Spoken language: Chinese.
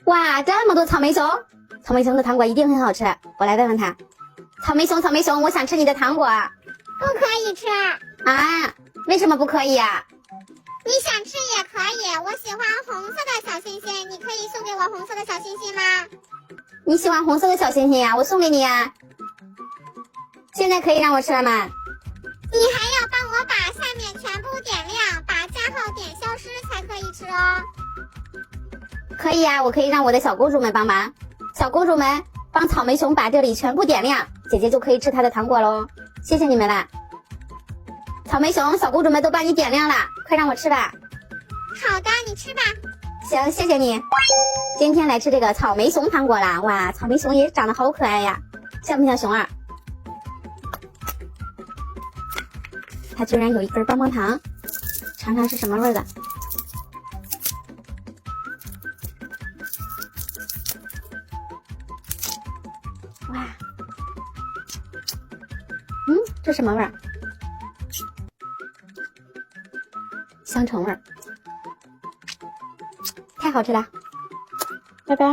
哇，这么多草莓熊！草莓熊的糖果一定很好吃，我来问问他。草莓熊，草莓熊，我想吃你的糖果。不可以吃。啊？为什么不可以啊？你想吃也可以，我喜欢红色的小星星，你可以送给我红色的小星星吗？你喜欢红色的小星星呀，我送给你呀。现在可以让我吃了吗？你还要帮我把下面全部点亮，把加号点消失才可以吃哦。可以呀，我可以让我的小公主们帮忙。小公主们帮草莓熊把这里全部点亮，姐姐就可以吃她的糖果喽。谢谢你们了。草莓熊，小公主们都帮你点亮了，快让我吃吧。好的，你吃吧。行，谢谢你。今天来吃这个草莓熊糖果啦！哇，草莓熊也长得好可爱呀，像不像熊二？它居然有一根棒棒糖，尝尝是什么味的。哇，这什么味儿？香橙味儿，太好吃了！拜拜。